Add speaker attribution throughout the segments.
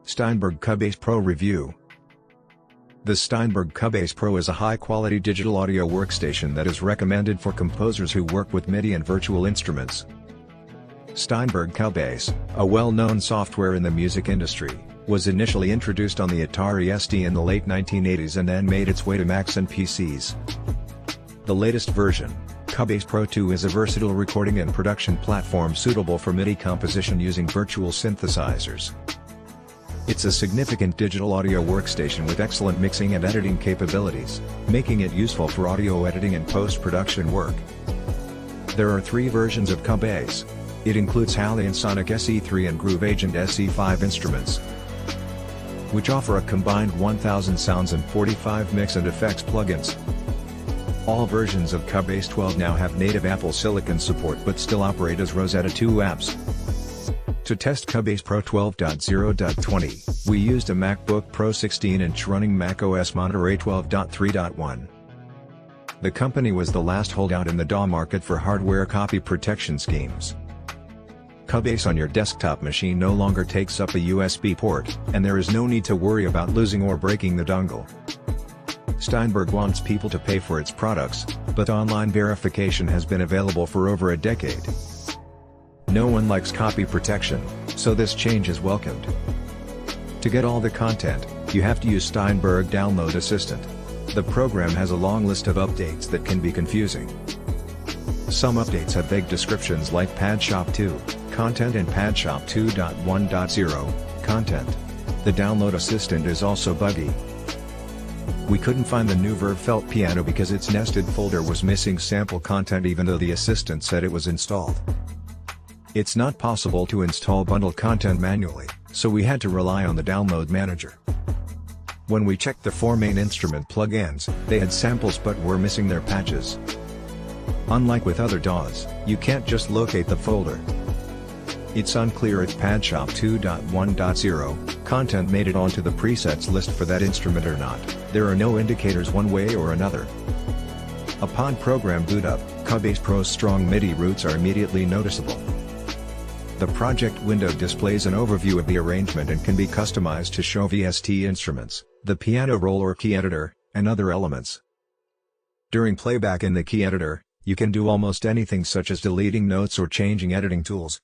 Speaker 1: Steinberg Cubase Pro Review. The Steinberg Cubase Pro is a high-quality digital audio workstation that is recommended for composers who work with MIDI and virtual instruments. Steinberg Cubase, a well-known software in the music industry, was initially introduced on the Atari ST in the late 1980s and then made its way to Macs and PCs. The latest version, Cubase Pro 2, is a versatile recording and production platform suitable for MIDI composition using virtual synthesizers. It's a significant digital audio workstation with excellent mixing and editing capabilities, making it useful for audio editing and post-production work. There are 3 versions of Cubase. It includes HAL and Sonic SE3 and Groove Agent SE5 instruments, which offer a combined 1000 sounds and 45 mix and effects plugins. All versions of Cubase 12 now have native Apple Silicon support but still operate as Rosetta 2 apps. To test Cubase Pro 12.0.20, we used a MacBook Pro 16-inch running macOS Monterey 12.3.1. The company was the last holdout in the DAW market for hardware copy protection schemes. Cubase on your desktop machine no longer takes up a USB port, and there is no need to worry about losing or breaking the dongle. Steinberg wants people to pay for its products, but online verification has been available for over a decade. No one likes copy protection, so this change is welcomed. To get all the content, you have to use Steinberg Download Assistant. The program has a long list of updates that can be confusing. Some updates have vague descriptions like Pad Shop 2 content and Pad Shop 2.1.0 content. The Download Assistant is also buggy. We couldn't find the new Verve Felt piano because its nested folder was missing sample content even though the assistant said it was installed. It's not possible to install bundle content manually, so we had to rely on the download manager. When we checked the 4 main instrument plugins, they had samples but were missing their patches. Unlike with other DAWs, you can't just locate the folder. It's unclear if Pad Shop 2.1.0 content made it onto the presets list for that instrument or not. There are no indicators one way or another. Upon program boot up, Cubase Pro's strong MIDI roots are immediately noticeable. The project window displays an overview of the arrangement and can be customized to show VST instruments, the piano roll or key editor, and other elements. During playback in the key editor, you can do almost anything such as deleting notes or changing editing tools.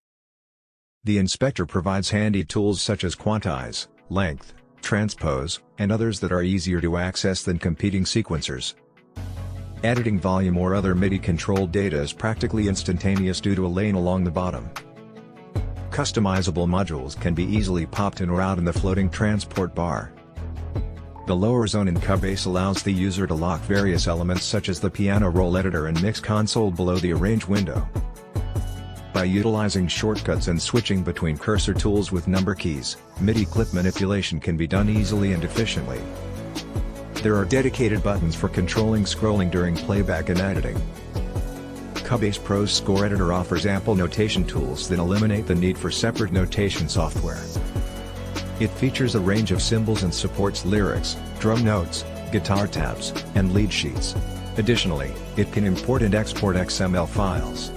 Speaker 1: The inspector provides handy tools such as quantize, length, transpose, and others that are easier to access than competing sequencers. Editing volume or other MIDI-controlled data is practically instantaneous due to a lane along the bottom. Customizable modules can be easily popped in or out in the floating transport bar. The lower zone in Cubase allows the user to lock various elements such as the piano roll editor and mix console below the arrange window. By utilizing shortcuts and switching between cursor tools with number keys, MIDI clip manipulation can be done easily and efficiently. There are dedicated buttons for controlling scrolling during playback and editing. Cubase Pro's score editor offers ample notation tools that eliminate the need for separate notation software. It features a range of symbols and supports lyrics, drum notes, guitar tabs, and lead sheets. Additionally, it can import and export XML files.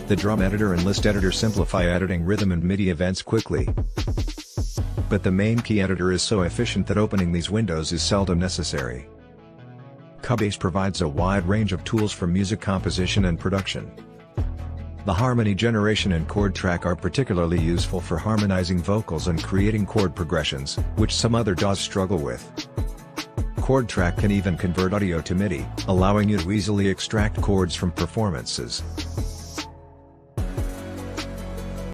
Speaker 1: The drum editor and list editor simplify editing rhythm and MIDI events quickly. But the main key editor is so efficient that opening these windows is seldom necessary. Cubase provides a wide range of tools for music composition and production. The harmony generation and chord track are particularly useful for harmonizing vocals and creating chord progressions, which some other DAWs struggle with. Chord track can even convert audio to MIDI, allowing you to easily extract chords from performances.